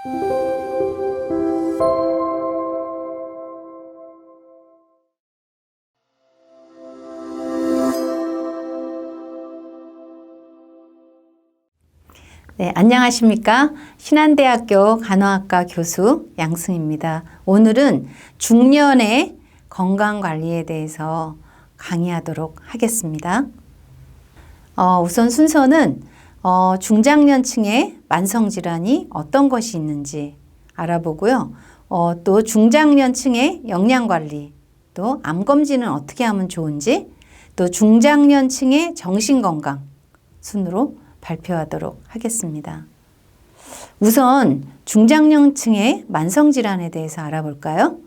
네, 안녕하십니까? 신한대학교 간호학과 교수 양승입니다. 오늘은 중년의 건강관리에 대해서 강의하도록 하겠습니다. 우선 순서는 중장년층의 만성질환이 어떤 것이 있는지 알아보고요. 또 중장년층의 영양관리, 또 암검진은 어떻게 하면 좋은지, 또 중장년층의 정신건강 순으로 발표하도록 하겠습니다. 우선 중장년층의 만성질환에 대해서 알아볼까요?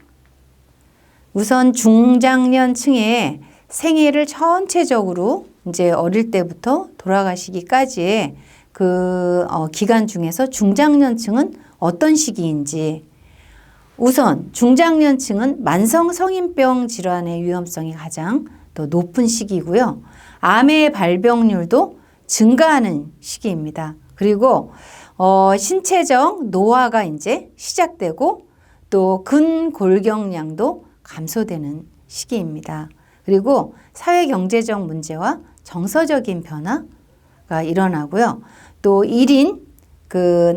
우선 중장년층의 생애를 전체적으로 이제 어릴 때부터 돌아가시기까지의 기간 중에서 중장년층은 어떤 시기인지, 우선 중장년층은 만성 성인병 질환의 위험성이 가장 더 높은 시기이고요. 암의 발병률도 증가하는 시기입니다. 그리고 신체적 노화가 이제 시작되고 또 근골격량도 감소되는 시기입니다. 그리고 사회경제적 문제와 정서적인 변화가 일어나고요. 또 1인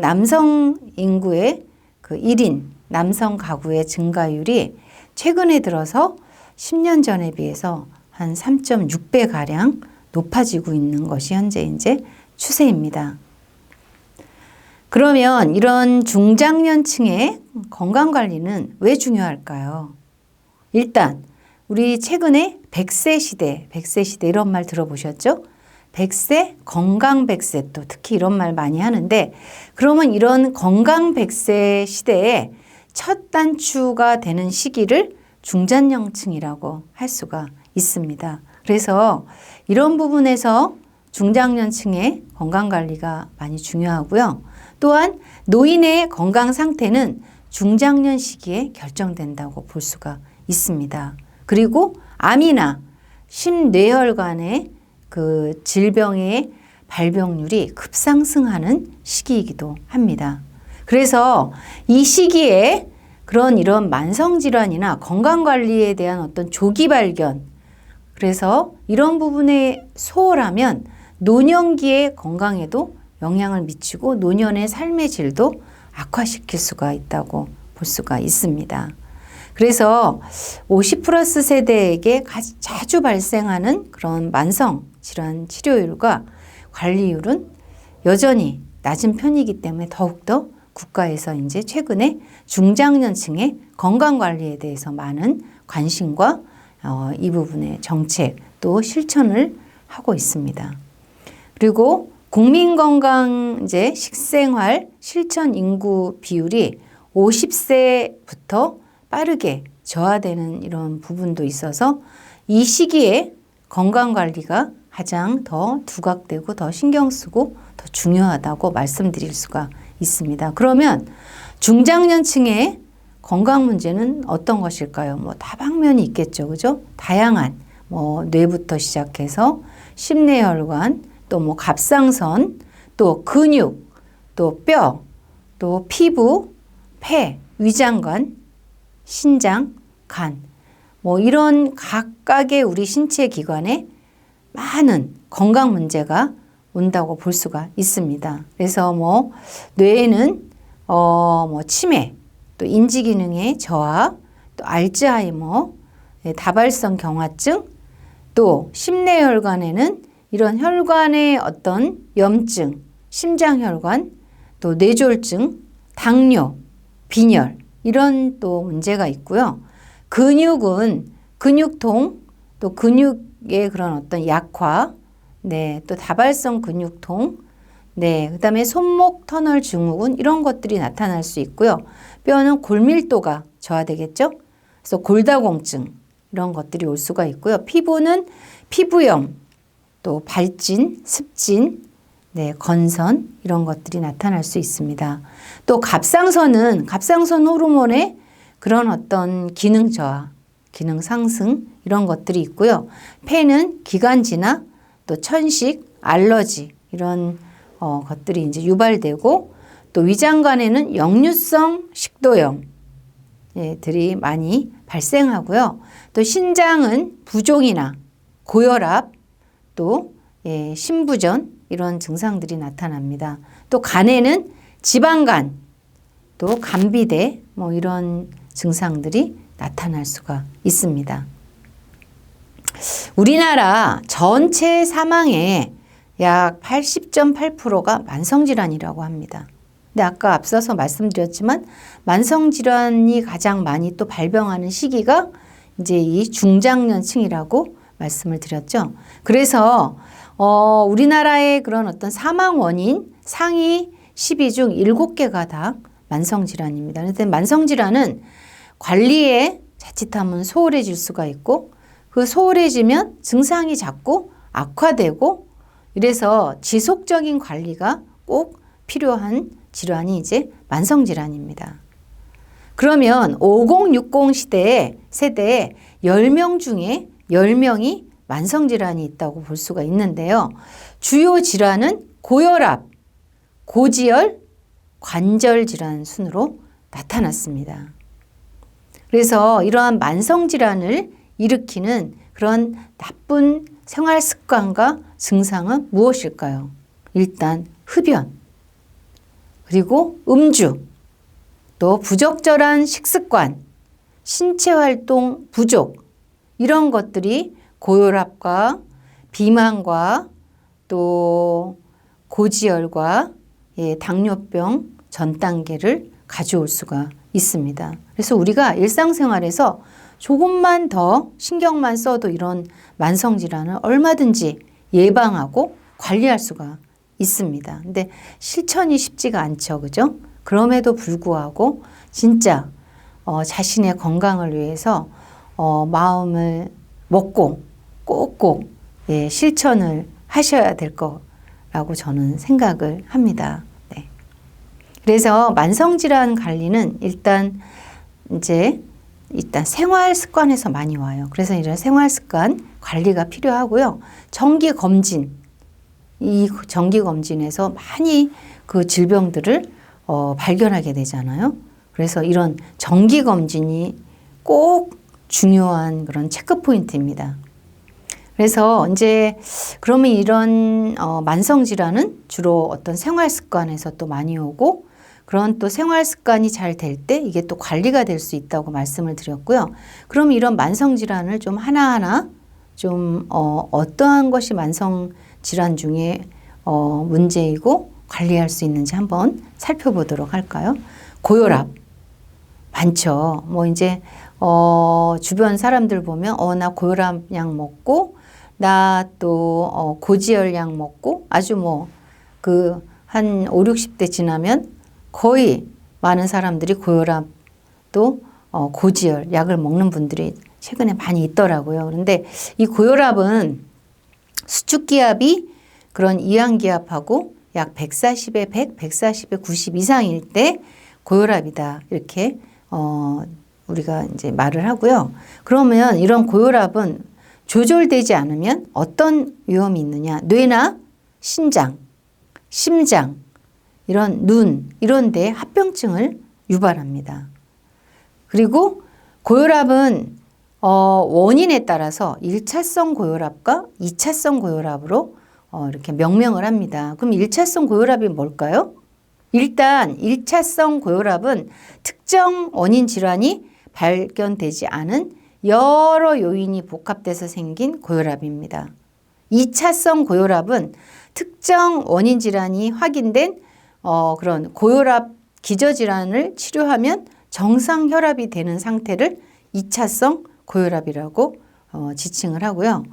남성 인구의 1인 남성 가구의 증가율이 최근에 들어서 10년 전에 비해서 한 3.6배 가량 높아지고 있는 것이 현재 이제 추세입니다. 그러면 이런 중장년층의 건강관리는 왜 중요할까요? 일단 우리 최근에 100세 시대 이런 말 들어보셨죠? 100세, 건강 100세 또 특히 이런 말 많이 하는데, 그러면 이런 건강 100세 시대에 첫 단추가 되는 시기를 중장년층이라고 할 수가 있습니다. 그래서 이런 부분에서 중장년층의 건강관리가 많이 중요하고요. 또한 노인의 건강 상태는 중장년 시기에 결정된다고 볼 수가 있습니다. 그리고 암이나 심뇌혈관의 질병의 발병률이 급상승하는 시기이기도 합니다. 그래서 이 시기에 이런 만성질환이나 건강관리에 대한 어떤 조기 발견, 그래서 이런 부분에 소홀하면 노년기의 건강에도 영향을 미치고 노년의 삶의 질도 악화시킬 수가 있다고 볼 수가 있습니다. 그래서 50+ 세대에게 자주 발생하는 그런 만성 질환 치료율과 관리율은 여전히 낮은 편이기 때문에 더욱더 국가에서 이제 최근에 중장년층의 건강관리에 대해서 많은 관심과 이 부분의 정책 또 실천을 하고 있습니다. 그리고 국민건강 이제 식생활 실천 인구 비율이 50세부터 빠르게 저하되는 이런 부분도 있어서 이 시기에 건강관리가 가장 더 두각되고 더 신경 쓰고 더 중요하다고 말씀드릴 수가 있습니다. 그러면 중장년층의 건강 문제는 어떤 것일까요? 다방면이 있겠죠. 그죠? 다양한 뇌부터 시작해서 심뇌혈관, 또 갑상선, 또 근육, 또 뼈, 또 피부, 폐, 위장관, 신장, 간, 이런 각각의 우리 신체 기관에 많은 건강 문제가 온다고 볼 수가 있습니다. 그래서 뇌에는 치매, 또 인지기능의 저하, 또 알츠하이머, 다발성 경화증, 또 심뇌혈관에는 이런 혈관의 어떤 염증, 심장혈관, 또 뇌졸중, 당뇨, 빈혈 이런 또 문제가 있고요. 근육은 근육통, 또 근육의 그런 어떤 약화, 또 다발성 근육통, 그다음에 손목 터널 증후군 이런 것들이 나타날 수 있고요. 뼈는 골밀도가 저하되겠죠. 그래서 골다공증 이런 것들이 올 수가 있고요. 피부는 피부염, 또 발진, 습진, 건선 이런 것들이 나타날 수 있습니다. 또 갑상선은 갑상선 호르몬의 그런 어떤 기능 저하, 기능 상승 이런 것들이 있고요. 폐는 기관지나 또 천식, 알러지 이런 것들이 이제 유발되고, 또 위장관에는 역류성 식도염 들이 많이 발생하고요. 또 신장은 부종이나 고혈압, 또 심부전 이런 증상들이 나타납니다. 또 간에는 지방간, 또 간비대 뭐 이런 증상들이 나타날 수가 있습니다. 우리나라 전체 사망의 약 80.8%가 만성질환이라고 합니다. 근데 아까 앞서서 말씀드렸지만 만성질환이 가장 많이 또 발병하는 시기가 이제 이 중장년층이라고 말씀을 드렸죠. 그래서 우리나라의 그런 어떤 사망 원인 상위 10위 중 7개가 다 만성질환입니다. 그런데 만성질환은 관리에 자칫하면 소홀해질 수가 있고 그 소홀해지면 증상이 자꾸 악화되고 이래서 지속적인 관리가 꼭 필요한 질환이 이제 만성질환입니다. 그러면 5060 세대에 10명 중에 10명이 만성질환이 있다고 볼 수가 있는데요. 주요 질환은 고혈압, 고지혈, 관절 질환 순으로 나타났습니다. 그래서 이러한 만성질환을 일으키는 그런 나쁜 생활 습관과 증상은 무엇일까요? 일단 흡연, 그리고 음주, 또 부적절한 식습관, 신체 활동 부족 이런 것들이 고혈압과 비만과 또 고지혈과 당뇨병 전 단계를 가져올 수가 있습니다. 그래서 우리가 일상생활에서 조금만 더 신경만 써도 이런 만성질환을 얼마든지 예방하고 관리할 수가 있습니다. 근데 실천이 쉽지가 않죠. 그죠? 그럼에도 불구하고 진짜 자신의 건강을 위해서 마음을 먹고 꼭꼭 실천을 하셔야 될 거라고 저는 생각을 합니다. 네. 그래서 만성질환 관리는 일단 생활 습관에서 많이 와요. 그래서 이런 생활 습관 관리가 필요하고요. 정기 검진, 이 정기 검진에서 많이 그 질병들을 발견하게 되잖아요. 그래서 이런 정기 검진이 꼭 중요한 그런 체크 포인트입니다. 그래서 이제 그러면 이런 만성 질환은 주로 어떤 생활 습관에서 또 많이 오고 그런 또 생활 습관이 잘 될 때 이게 또 관리가 될 수 있다고 말씀을 드렸고요. 그럼 이런 만성 질환을 좀 하나하나 좀 어떠한 것이 만성 질환 중에 문제이고 관리할 수 있는지 한번 살펴보도록 할까요? 고혈압 많죠. 뭐 이제 주변 사람들 보면 나 고혈압 약 먹고 나 또 고지혈 약 먹고 아주 뭐 그 한 5, 60대 지나면 거의 많은 사람들이 고혈압 또 고지혈 약을 먹는 분들이 최근에 많이 있더라고요. 그런데 이 고혈압은 수축기압이 그런 이완기압하고 약 140에 100, 140에 90 이상일 때 고혈압이다. 이렇게 우리가 이제 말을 하고요. 그러면 이런 고혈압은 조절되지 않으면 어떤 위험이 있느냐? 뇌나 신장, 심장, 이런 눈, 이런 데 합병증을 유발합니다. 그리고 고혈압은 원인에 따라서 1차성 고혈압과 2차성 고혈압으로 이렇게 명명을 합니다. 그럼 1차성 고혈압이 뭘까요? 일단 1차성 고혈압은 특정 원인 질환이 발견되지 않은 여러 요인이 복합돼서 생긴 고혈압입니다. 2차성 고혈압은 특정 원인 질환이 확인된 그런 고혈압 기저질환을 치료하면 정상 혈압이 되는 상태를 2차성 고혈압이라고 지칭을 하고요.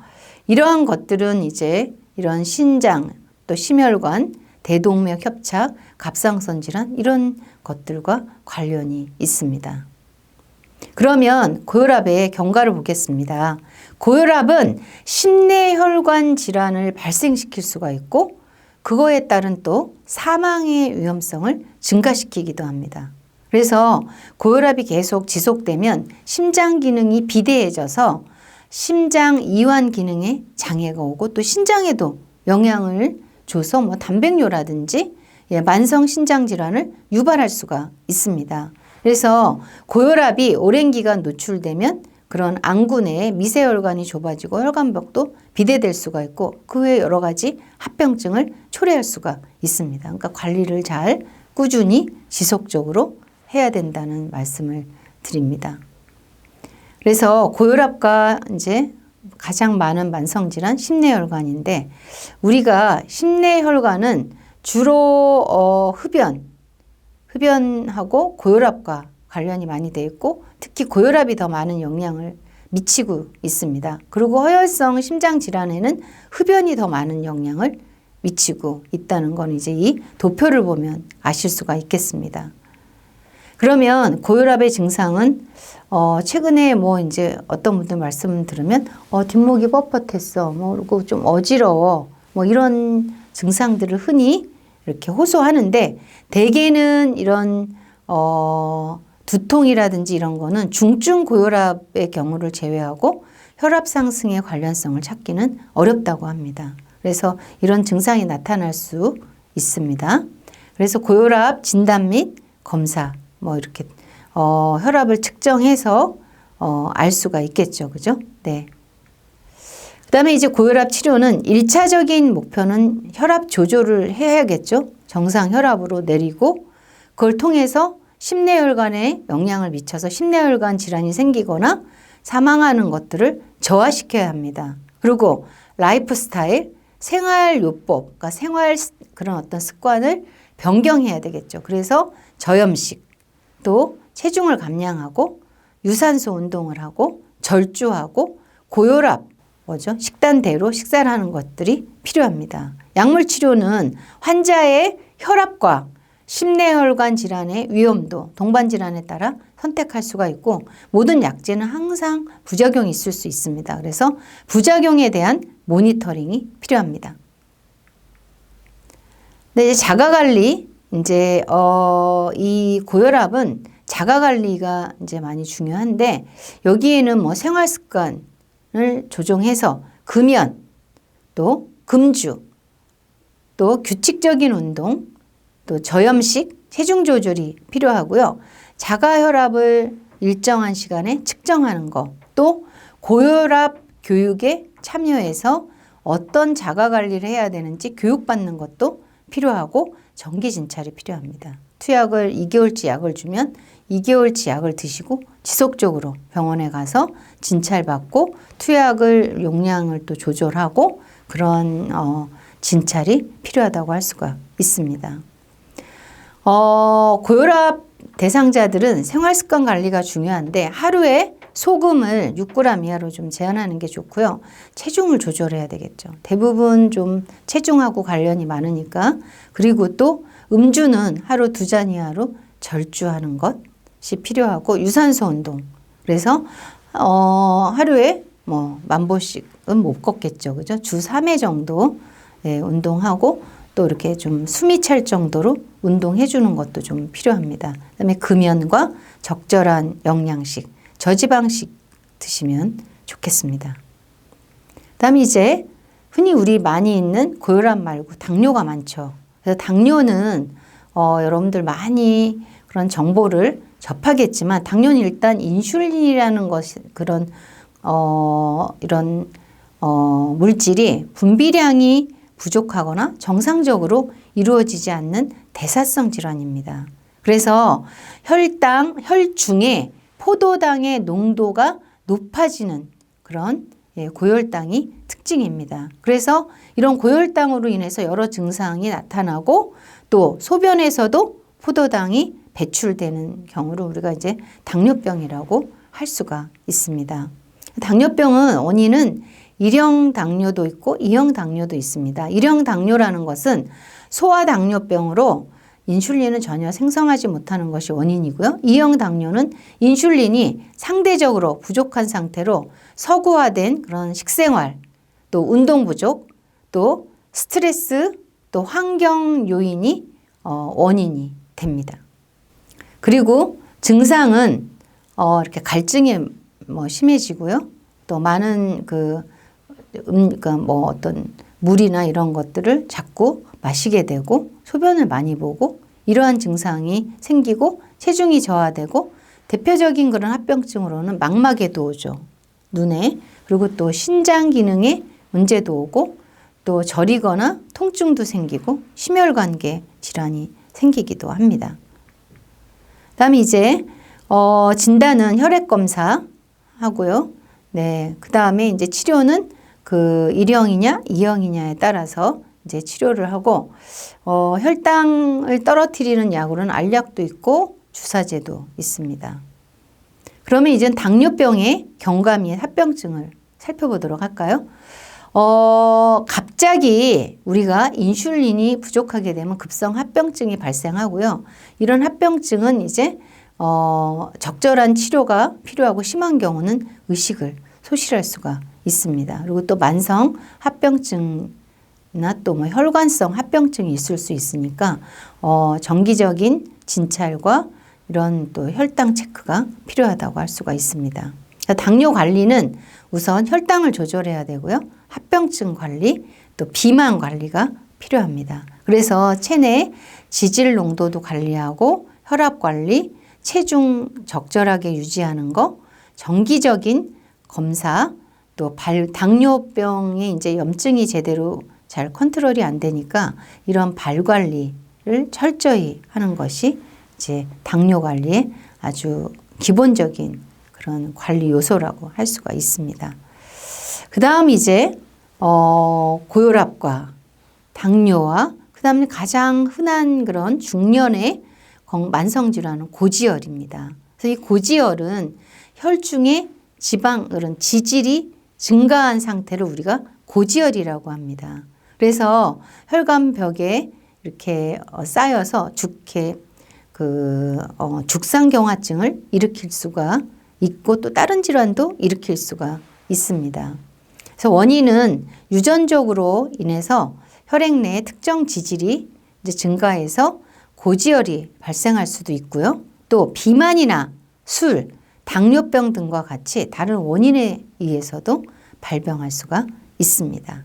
이러한 것들은 이제 이런 신장, 또 심혈관, 대동맥 협착, 갑상선 질환 이런 것들과 관련이 있습니다. 그러면 고혈압의 경과를 보겠습니다. 고혈압은 심내혈관 질환을 발생시킬 수가 있고 그거에 따른 또 사망의 위험성을 증가시키기도 합니다. 그래서 고혈압이 계속 지속되면 심장 기능이 비대해져서 심장 이완 기능에 장애가 오고 또 신장에도 영향을 줘서 뭐 단백뇨라든지 만성 신장 질환을 유발할 수가 있습니다. 그래서 고혈압이 오랜 기간 노출되면 그런 안구 내에 미세혈관이 좁아지고 혈관벽도 비대될 수가 있고 그 외 여러 가지 합병증을 초래할 수가 있습니다. 그러니까 관리를 잘 꾸준히 지속적으로 해야 된다는 말씀을 드립니다. 그래서 고혈압과 이제 가장 많은 만성질환 심내혈관인데 우리가 심내혈관은 주로 흡연하고 고혈압과 관련이 많이 돼 있고 특히 고혈압이 더 많은 영향을 미치고 있습니다. 그리고 허혈성 심장 질환에는 흡연이 더 많은 영향을 미치고 있다는 건 이제 이 도표를 보면 아실 수가 있겠습니다. 그러면 고혈압의 증상은 최근에 뭐 이제 어떤 분들 말씀 들으면 뒷목이 뻣뻣했어, 뭐 그리고 좀 어지러워, 뭐 이런 증상들을 흔히 이렇게 호소하는데 대개는 이런 두통이라든지 이런 거는 중증 고혈압의 경우를 제외하고 혈압 상승의 관련성을 찾기는 어렵다고 합니다. 그래서 이런 증상이 나타날 수 있습니다. 그래서 고혈압 진단 및 검사 뭐 이렇게 혈압을 측정해서 알 수가 있겠죠. 그죠? 네. 그다음에 이제 고혈압 치료는 1차적인 목표는 혈압 조절을 해야겠죠. 정상 혈압으로 내리고 그걸 통해서 심내혈관에 영향을 미쳐서 심내혈관 질환이 생기거나 사망하는 것들을 저하시켜야 합니다. 그리고 라이프 스타일, 생활요법, 그러니까 생활 그런 어떤 습관을 변경해야 되겠죠. 그래서 저염식, 또 체중을 감량하고 유산소 운동을 하고 절주하고 고혈압, 식단대로 식사를 하는 것들이 필요합니다. 약물 치료는 환자의 혈압과 심내혈관 질환의 위험도, 동반 질환에 따라 선택할 수가 있고 모든 약제는 항상 부작용이 있을 수 있습니다. 그래서 부작용에 대한 모니터링이 필요합니다. 네, 자가관리, 이제 이 고혈압은 자가관리가 이제 많이 중요한데 여기에는 뭐 생활습관을 조정해서 금연, 또 금주, 또 규칙적인 운동, 또 저염식, 체중 조절이 필요하고요. 자가혈압을 일정한 시간에 측정하는 거, 또 고혈압 교육에 참여해서 어떤 자가관리를 해야 되는지 교육받는 것도 필요하고 정기 진찰이 필요합니다. 투약을 2개월치 약을 주면 2개월치 약을 드시고 지속적으로 병원에 가서 진찰받고 투약을 용량을 또 조절하고 그런 진찰이 필요하다고 할 수가 있습니다. 고혈압 대상자들은 생활습관 관리가 중요한데 하루에 소금을 6g 이하로 좀 제한하는 게 좋고요. 체중을 조절해야 되겠죠. 대부분 좀 체중하고 관련이 많으니까. 그리고 또 음주는 하루 2잔 이하로 절주하는 것이 필요하고 유산소 운동. 그래서 하루에 뭐 10,000보씩은 못 걷겠죠. 그죠? 주 3회 정도 운동하고 또 이렇게 좀 숨이 찰 정도로 운동해 주는 것도 좀 필요합니다. 그다음에 금연과 적절한 영양식, 저지방식 드시면 좋겠습니다. 그다음에 이제 흔히 우리 많이 있는 고혈압 말고 당뇨가 많죠. 그래서 당뇨는 여러분들 많이 그런 정보를 접하겠지만 당뇨는 일단 인슐린이라는 것이 그런 이런 물질이 분비량이 부족하거나 정상적으로 이루어지지 않는 대사성 질환입니다. 그래서 혈중에 포도당의 농도가 높아지는 그런 고혈당이 특징입니다. 그래서 이런 고혈당으로 인해서 여러 증상이 나타나고 또 소변에서도 포도당이 배출되는 경우를 우리가 이제 당뇨병이라고 할 수가 있습니다. 당뇨병은 원인은 1형 당뇨도 있고 2형 당뇨도 있습니다. 1형 당뇨라는 것은 소아당뇨병으로 인슐린을 전혀 생성하지 못하는 것이 원인이고요. 2형 당뇨는 인슐린이 상대적으로 부족한 상태로 서구화된 그런 식생활, 또 운동 부족, 또 스트레스, 또 환경 요인이 원인이 됩니다. 그리고 증상은 이렇게 갈증이 심해지고요. 또 많은 그러니까 뭐 어떤 물이나 이런 것들을 자꾸 마시게 되고 소변을 많이 보고 이러한 증상이 생기고 체중이 저하되고 대표적인 그런 합병증으로는 망막에도 오죠. 눈에. 그리고 또 신장 기능에 문제도 오고 또 저리거나 통증도 생기고 심혈관계 질환이 생기기도 합니다. 그다음에 이제 진단은 혈액 검사 하고요. 네, 그다음에 이제 치료는 그 1형이냐 2형이냐에 따라서 이제 치료를 하고 혈당을 떨어뜨리는 약으로는 알약도 있고 주사제도 있습니다. 그러면 이제 당뇨병의 경과 및 합병증을 살펴보도록 할까요? 갑자기 우리가 인슐린이 부족하게 되면 급성 합병증이 발생하고요. 이런 합병증은 이제 적절한 치료가 필요하고 심한 경우는 의식을 소실할 수가 있습니다. 그리고 또 만성 합병증이나 또 뭐 혈관성 합병증이 있을 수 있으니까 정기적인 진찰과 이런 또 혈당 체크가 필요하다고 할 수가 있습니다. 당뇨 관리는 우선 혈당을 조절해야 되고요. 합병증 관리, 또 비만 관리가 필요합니다. 그래서 체내 지질 농도도 관리하고 혈압 관리, 체중 적절하게 유지하는 거, 정기적인 검사, 또 당뇨병에 이제 염증이 제대로 잘 컨트롤이 안 되니까 이런 발 관리를 철저히 하는 것이 이제 당뇨 관리의 아주 기본적인 그런 관리 요소라고 할 수가 있습니다. 그 다음 이제 고혈압과 당뇨와 그 다음에 가장 흔한 그런 중년의 만성질환은 고지혈입니다. 그래서 이 고지혈은 혈중의 지방, 그런 지질이 증가한 상태를 우리가 고지혈이라고 합니다. 그래서 혈관벽에 이렇게 쌓여서 죽상경화증을 일으킬 수가 있고 또 다른 질환도 일으킬 수가 있습니다. 그래서 원인은 유전적으로 인해서 혈액 내에 특정 지질이 이제 증가해서 고지혈이 발생할 수도 있고요. 또 비만이나 술, 당뇨병 등과 같이 다른 원인에 의해서도 발병할 수가 있습니다.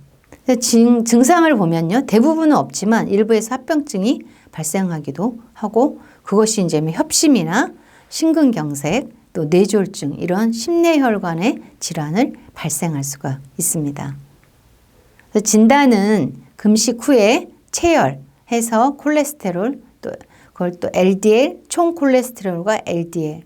증상을 보면요. 대부분은 없지만 일부에서 합병증이 발생하기도 하고 그것이 이제 협심이나 심근경색 또 뇌졸중 이런 심내혈관의 질환을 발생할 수가 있습니다. 진단은 금식 후에 체열해서 콜레스테롤 또 그걸 또 LDL 총 콜레스테롤과 LDL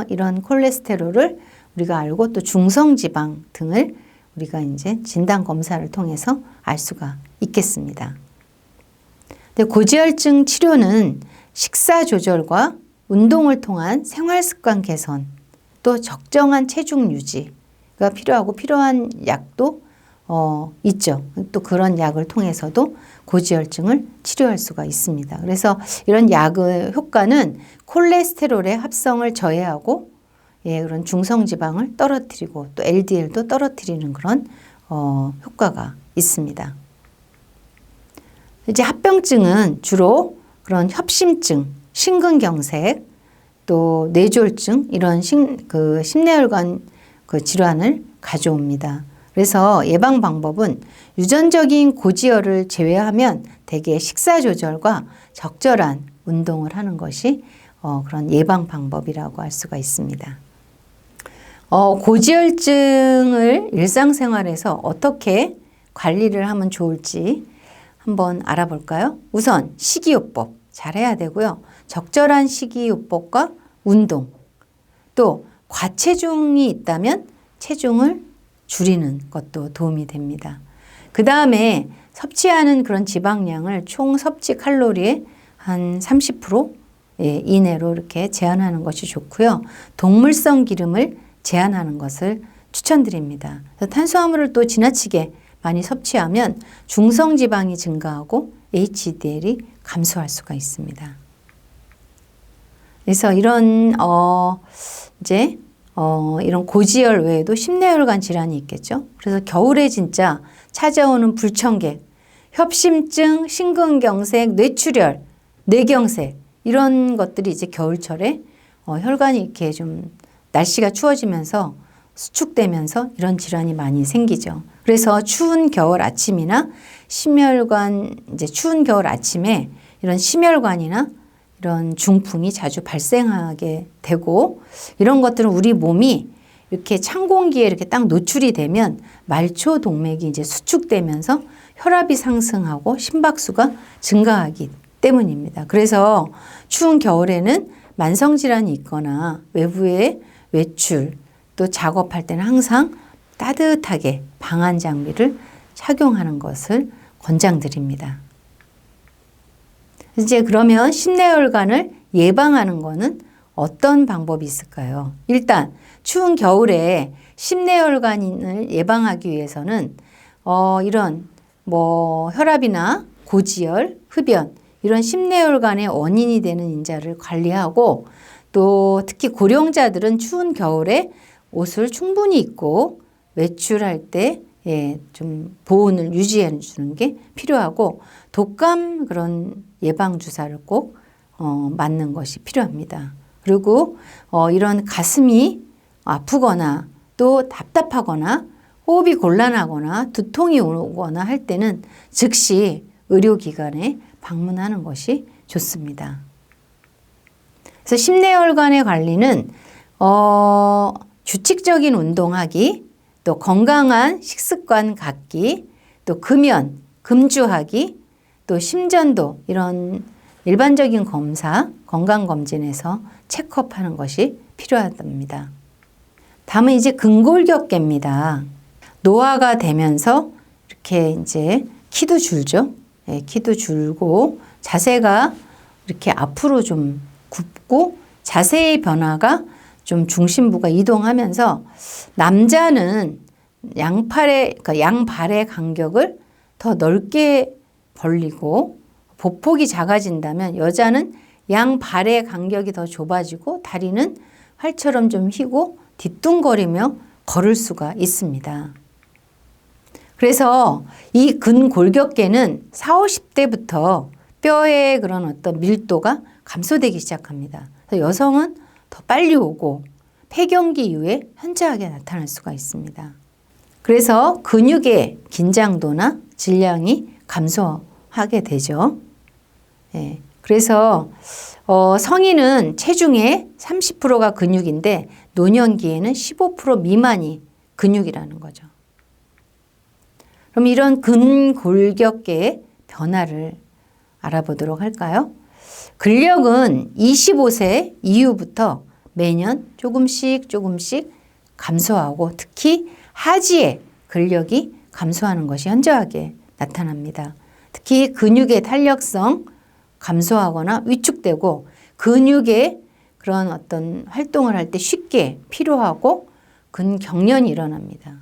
이런 콜레스테롤을 우리가 알고 또 중성지방 등을 우리가 이제 진단 검사를 통해서 알 수가 있겠습니다. 근데 고지혈증 치료는 식사 조절과 운동을 통한 생활 습관 개선, 또 적정한 체중 유지가 필요하고 필요한 약도 있죠. 또 그런 약을 통해서도 고지혈증을 치료할 수가 있습니다. 그래서 이런 약의 효과는 콜레스테롤의 합성을 저해하고 그런 중성지방을 떨어뜨리고 또 LDL도 떨어뜨리는 그런 효과가 있습니다. 이제 합병증은 주로 그런 협심증, 심근경색, 또 뇌졸중 이런 심내혈관 질환을 가져옵니다. 그래서 예방 방법은 유전적인 고지혈을 제외하면 대개 식사 조절과 적절한 운동을 하는 것이 그런 예방 방법이라고 할 수가 있습니다. 고지혈증을 일상생활에서 어떻게 관리를 하면 좋을지 한번 알아볼까요? 우선 식이요법 잘해야 되고요. 적절한 식이요법과 운동, 또 과체중이 있다면 체중을 줄이는 것도 도움이 됩니다. 그 다음에 섭취하는 그런 지방량을 총 섭취 칼로리의 한 30% 이내로 이렇게 제한하는 것이 좋고요. 동물성 기름을 제한하는 것을 추천드립니다. 탄수화물을 또 지나치게 많이 섭취하면 중성지방이 증가하고 HDL이 감소할 수가 있습니다. 그래서 이런 이런 고지혈 외에도 심내혈관 질환이 있겠죠. 그래서 겨울에 진짜 찾아오는 불청객, 협심증, 심근경색, 뇌출혈, 뇌경색 이런 것들이 이제 겨울철에 혈관이 이렇게 좀 날씨가 추워지면서 수축되면서 이런 질환이 많이 생기죠. 그래서 추운 겨울 아침이나 심혈관 추운 겨울 아침에 이런 심혈관이나 이런 중풍이 자주 발생하게 되고, 이런 것들은 우리 몸이 이렇게 찬 공기에 이렇게 딱 노출이 되면 말초 동맥이 이제 수축되면서 혈압이 상승하고 심박수가 증가하기 때문입니다. 그래서 추운 겨울에는 만성질환이 있거나 외부의 외출 또 작업할 때는 항상 따뜻하게 방한 장비를 착용하는 것을 권장드립니다. 이제 그러면 심내혈관을 예방하는 것은 어떤 방법이 있을까요? 일단 추운 겨울에 심내혈관을 예방하기 위해서는 이런 혈압이나 고지혈, 흡연 이런 심내혈관의 원인이 되는 인자를 관리하고, 또 특히 고령자들은 추운 겨울에 옷을 충분히 입고 외출할 때 좀 보온을 유지해 주는 게 필요하고, 독감 그런 예방 주사를 꼭 맞는 것이 필요합니다. 그리고 이런 가슴이 아프거나 또 답답하거나 호흡이 곤란하거나 두통이 오거나 할 때는 즉시 의료기관에 방문하는 것이 좋습니다. 그래서 심내혈관의 관리는 규칙적인 운동하기, 또 건강한 식습관 갖기, 또 금연, 금주하기, 또 심전도 이런 일반적인 검사, 건강검진에서 체크업하는 것이 필요합니다. 다음은 이제 근골격계입니다. 노화가 되면서 이렇게 이제 키도 줄죠. 키도 줄고 자세가 이렇게 앞으로 좀 굽고 자세의 변화가 좀 중심부가 이동하면서 남자는 그러니까 양발의 간격을 더 넓게 벌리고 보폭이 작아진다면, 여자는 양발의 간격이 더 좁아지고 다리는 활처럼 좀 휘고 뒤뚱거리며 걸을 수가 있습니다. 그래서 이 근골격계는 40, 50대부터 뼈의 그런 어떤 밀도가 감소되기 시작합니다. 그래서 여성은 더 빨리 오고 폐경기 이후에 현저하게 나타날 수가 있습니다. 그래서 근육의 긴장도나 질량이 감소하게 되죠. 그래서 성인은 체중의 30%가 근육인데 노년기에는 15% 미만이 근육이라는 거죠. 그럼 이런 근골격계의 변화를 알아보도록 할까요? 근력은 25세 이후부터 매년 조금씩 감소하고, 특히 하지의 근력이 감소하는 것이 현저하게 나타납니다. 특히 근육의 탄력성 감소하거나 위축되고 근육의 그런 어떤 활동을 할 때 쉽게 피로하고 근경련이 일어납니다.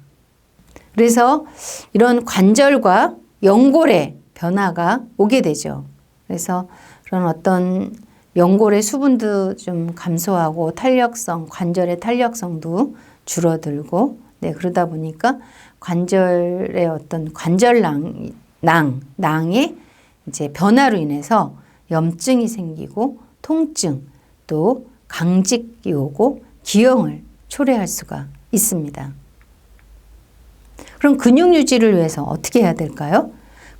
그래서 이런 관절과 연골의 변화가 오게 되죠. 그래서 그런 어떤 연골의 수분도 좀 감소하고 탄력성, 관절의 탄력성도 줄어들고, 그러다 보니까 관절의 어떤 관절낭의 이제 변화로 인해서 염증이 생기고 통증, 또 강직이 오고 기형을 초래할 수가 있습니다. 그럼 근육 유지를 위해서 어떻게 해야 될까요?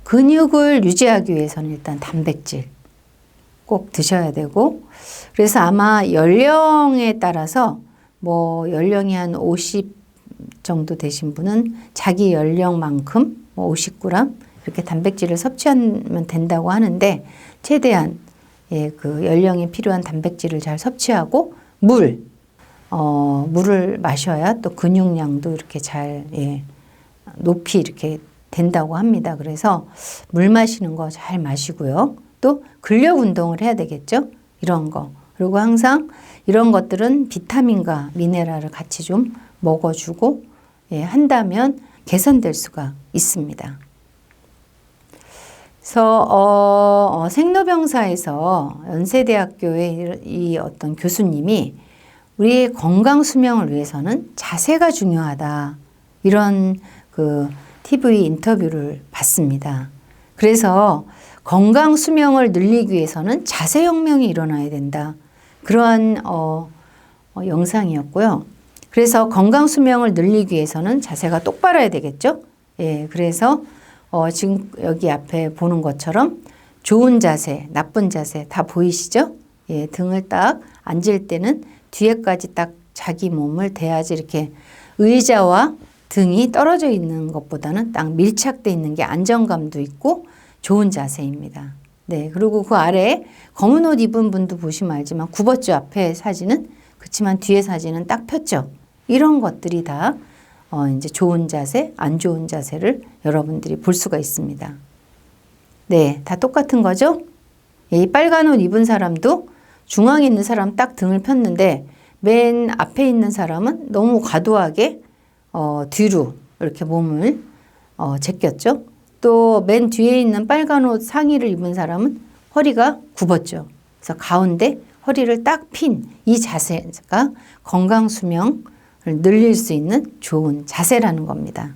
근육을 유지하기 위해서는 일단 단백질 꼭 드셔야 되고, 그래서 아마 연령에 따라서 연령이 한 50 정도 되신 분은 자기 연령만큼 50g 이렇게 단백질을 섭취하면 된다고 하는데, 최대한 그 연령에 필요한 단백질을 잘 섭취하고 물을 마셔야 또 근육량도 이렇게 잘 높이 이렇게 된다고 합니다. 그래서 물 마시는 거 잘 마시고요. 또 근력 운동을 해야 되겠죠. 이런 거. 그리고 항상 이런 것들은 비타민과 미네랄을 같이 좀 먹어주고 한다면 개선될 수가 있습니다. 그래서 생로병사에서 연세대학교의 이 어떤 교수님이 우리의 건강 수명을 위해서는 자세가 중요하다, 이런 그 TV 인터뷰를 봤습니다. 그래서 건강 수명을 늘리기 위해서는 자세 혁명이 일어나야 된다, 그러한 영상이었고요. 그래서 건강 수명을 늘리기 위해서는 자세가 똑바로 해야 되겠죠. 그래서 지금 여기 앞에 보는 것처럼 좋은 자세, 나쁜 자세 다 보이시죠? 예, 등을 딱 앉을 때는 뒤에까지 딱 자기 몸을 대야지 이렇게 의자와 등이 떨어져 있는 것보다는 딱 밀착돼 있는 게 안정감도 있고 좋은 자세입니다. 네, 그리고 그 아래 검은 옷 입은 분도 보시면 알지만 굽었죠. 앞에 사진은. 그렇지만 뒤에 사진은 딱 폈죠. 이런 것들이 다 이제 좋은 자세, 안 좋은 자세를 여러분들이 볼 수가 있습니다. 네, 다 똑같은 거죠? 이 빨간 옷 입은 사람도 중앙에 있는 사람 딱 등을 폈는데 맨 앞에 있는 사람은 너무 과도하게 뒤로 이렇게 몸을 제꼈죠. 또 맨 뒤에 있는 빨간 옷 상의를 입은 사람은 허리가 굽었죠. 그래서 가운데 허리를 딱 핀 이 자세가 건강 수명을 늘릴 수 있는 좋은 자세라는 겁니다.